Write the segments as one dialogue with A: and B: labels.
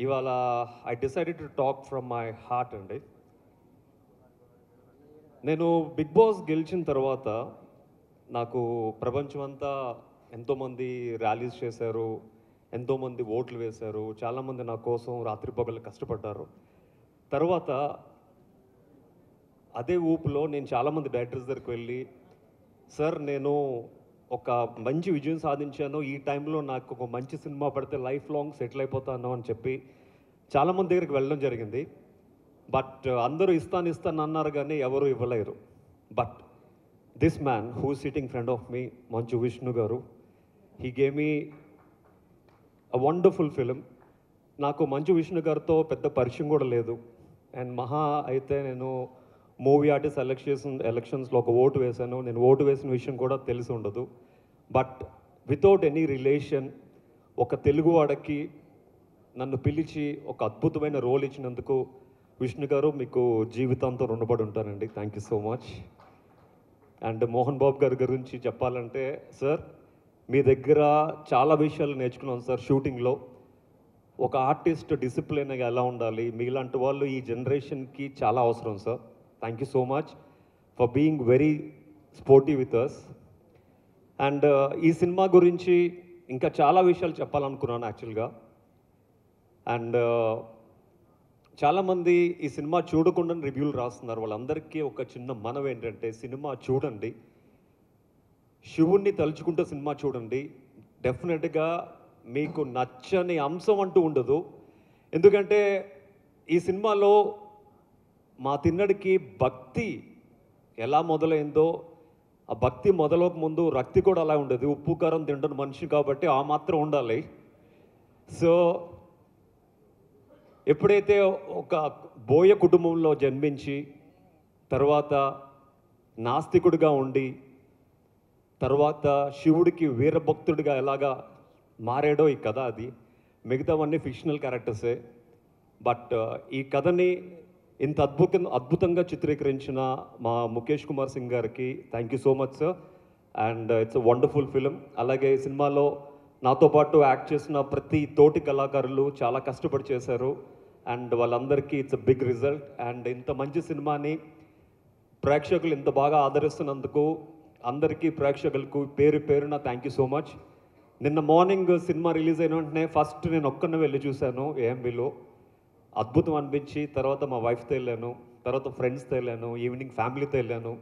A: ఇవాళ I decided to talk from my heart అండి. నేను బిగ్ బాస్ గెలిచిన తర్వాత నాకు ప్రపంచం అంతా ఎంతోమంది ర్యాలీస్ చేశారు, ఎంతోమంది ఓట్లు వేశారు, చాలామంది నా కోసం రాత్రి పగలు కష్టపడ్డారు. తర్వాత అదే ఊపులో నేను చాలామంది డైరెక్టర్స్ దగ్గరికి వెళ్ళి, సార్ నేను ఒక మంచి విజయం సాధించాను, ఈ టైంలో నాకు ఒక మంచి సినిమా పడితే లైఫ్ లాంగ్ సెటిల్ అయిపోతాను అని చెప్పి చాలామంది దగ్గరికి వెళ్ళడం జరిగింది. బట్ అందరూ ఇస్తాను అన్నారు కానీ ఎవరు ఇవ్వలేరు. But this man who sitting front of me, Manchu Vishnu గారు, he gave me a wonderful film. నాకు మంచు విష్ణు గారితో పెద్ద పరిచయం కూడా లేదు. అండ్ మహా అయితే నేను మూవీ ఆర్టిస్ట్ ఎలక్షన్స్లో ఒక ఓటు వేశాను. నేను ఓటు వేసిన విషయం కూడా తెలిసి ఉండదు. బట్ వితౌట్ ఎనీ రిలేషన్ ఒక తెలుగువాడకి నన్ను పిలిచి ఒక అద్భుతమైన రోల్ ఇచ్చినందుకు విష్ణు గారు మీకు జీవితాంతం రుణపడి ఉంటానండి. Thank you so much. And Mohan Babu గారి గురించి చెప్పాలంటే, సార్ మీ దగ్గర చాలా విషయాలు నేర్చుకున్నాను సార్. షూటింగ్లో ఒక ఆర్టిస్ట్ డిసిప్లిన్గా ఎలా ఉండాలి, మీలాంటి వాళ్ళు ఈ జనరేషన్కి చాలా అవసరం sir. Thank you so much for being very sportive with us. And ఈ సినిమా గురించి ఇంకా చాలా విషయాలు చెప్పాలనుకున్నాను యాక్చువల్గా. అండ్ చాలామంది ఈ సినిమా చూడకుండా రివ్యూలు రాస్తున్నారు. వాళ్ళందరికీ ఒక చిన్న మనవి ఏంటంటే, సినిమా చూడండి, శివుణ్ణి తలుచుకుంటే సినిమా చూడండి. డెఫినెట్గా మీకు నచ్చని అంశం అంటూ ఉండదు. ఎందుకంటే ఈ సినిమాలో మా తిన్నడికి భక్తి ఎలా మొదలైందో, ఆ భక్తి మొదలక ముందు రక్తి కూడా అలా ఉండదు. ఉప్పు కారం తింటున్న మనిషి కాబట్టి ఆ మాత్రం ఉండాలి. సో ఎప్పుడైతే ఒక బోయ కుటుంబంలో జన్మించి తర్వాత నాస్తికుడిగా ఉండి తర్వాత శివుడికి వీరభక్తుడిగా ఎలాగా మారాడో ఈ కథ, అది మిగతావన్నీ ఫిక్షనల్ క్యారెక్టర్సే. బట్ ఈ కథని ఇంత అద్భుతంగా చిత్రీకరించిన మా ముఖేష్ కుమార్ సింగ్ గారికి thank you so much sir. And it's a wonderful film. అలాగే ఈ సినిమాలో నాతో పాటు యాక్ట్ చేసిన ప్రతి తోటి కళాకారులు చాలా కష్టపడి చేశారు. అండ్ వాళ్ళందరికీ it's a big result. And ఇంత మంచి సినిమాని ప్రేక్షకులు ఇంత బాగా ఆదరిస్తున్నందుకు అందరికీ ప్రేక్షకులకు పేరు పేరున థ్యాంక్ యూ సో మచ్. నిన్న మార్నింగ్ సినిమా రిలీజ్ అయిన వెంటనే ఫస్ట్ నేను ఒక్కనే వెళ్ళి చూశాను ఏఎంబీలో. అద్భుతం అనిపించి తర్వాత మా వైఫ్తో వెళ్ళాను, తర్వాత ఫ్రెండ్స్తో వెళ్ళాను, ఈవినింగ్ ఫ్యామిలీతో వెళ్ళాను.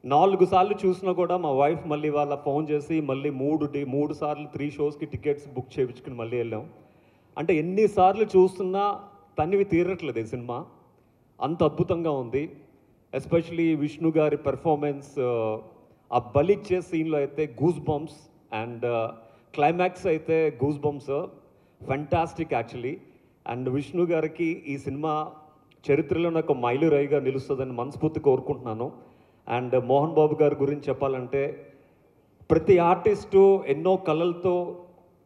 A: 4 సార్లు చూసినా కూడా మా వైఫ్ మళ్ళీ వాళ్ళ ఫోన్ చేసి మళ్ళీ 3 సార్లు 3 షోస్కి టికెట్స్ బుక్ చేయించుకుని మళ్ళీ వెళ్ళాం. అంటే ఎన్నిసార్లు చూస్తున్నా తనివి తీరట్లేదు ఈ సినిమా, అంత అద్భుతంగా ఉంది. ఎస్పెషలీ విష్ణు గారి పెర్ఫార్మెన్స్, ఆ బలిచ్చే సీన్లో అయితే గూస్ బంప్స్, అండ్ క్లైమాక్స్ అయితే goose bumps, fantastic actually. And Vishnu గారికి ఈ సినిమా చరిత్రలో నాకు మైలురాయిగా నిలుస్తుందని మనస్ఫూర్తి కోరుకుంటున్నాను. అండ్ మోహన్ బాబు గారి గురించి చెప్పాలంటే, ప్రతి ఆర్టిస్టు ఎన్నో కళలతో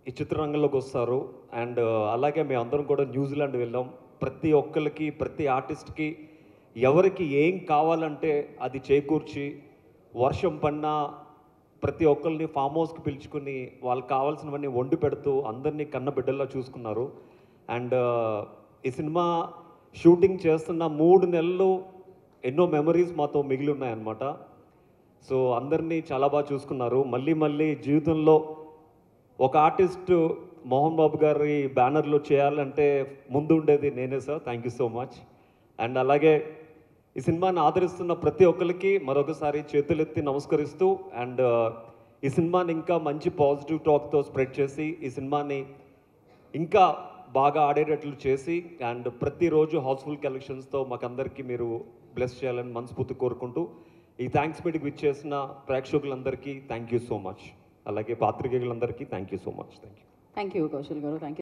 A: ఈ చిత్రరంగంలోకి వస్తారు. అండ్ అలాగే మేము అందరం కూడా న్యూజిలాండ్ వెళ్ళాం. ప్రతి ఒక్కరికి, ప్రతి ఆర్టిస్ట్కి ఎవరికి ఏం కావాలంటే అది చేకూర్చి, వర్షం పడినా ప్రతి ఒక్కరిని ఫామ్ హౌస్కి పిలుచుకుని వాళ్ళకి కావాల్సినవన్నీ వండి పెడుతూ అందరినీ కన్నబిడ్డల్లా చూసుకున్నారు. అండ్ ఈ సినిమా షూటింగ్ చేస్తున్న 3 నెలలు ఎన్నో మెమరీస్ మాతో మిగిలి ఉన్నాయన్నమాట. సో అందరినీ చాలా బాగా చూసుకున్నారు. మళ్ళీ మళ్ళీ జీవితంలో ఒక ఆర్టిస్ట్ మోహన్ బాబు గారి బ్యానర్లో చేయాలంటే ముందు ఉండేది నేనే sir. Thank you so much. And అలాగే ఈ సినిమాని ఆదరిస్తున్న ప్రతి ఒక్కరికి మరొకసారి చేతులెత్తి నమస్కరిస్తూ, అండ్ ఈ సినిమాని ఇంకా మంచి పాజిటివ్ టాక్తో స్ప్రెడ్ చేసి ఈ సినిమాని ఇంకా బాగా ఆడేటట్లు చేసి, అండ్ ప్రతిరోజు హౌస్ఫుల్ కలెక్షన్స్తో మాకందరికీ మీరు బ్లెస్ చేయాలని మనస్ఫూర్తి కోరుకుంటూ, ఈ థ్యాంక్స్ మీటింగ్ విచ్చేసిన ప్రేక్షకులందరికీ థ్యాంక్ యూ సో మచ్. అలాగే పాత్రికేయులందరికీ thank you so much. Thank you.
B: Thank you Kaushal గారు. Thank you.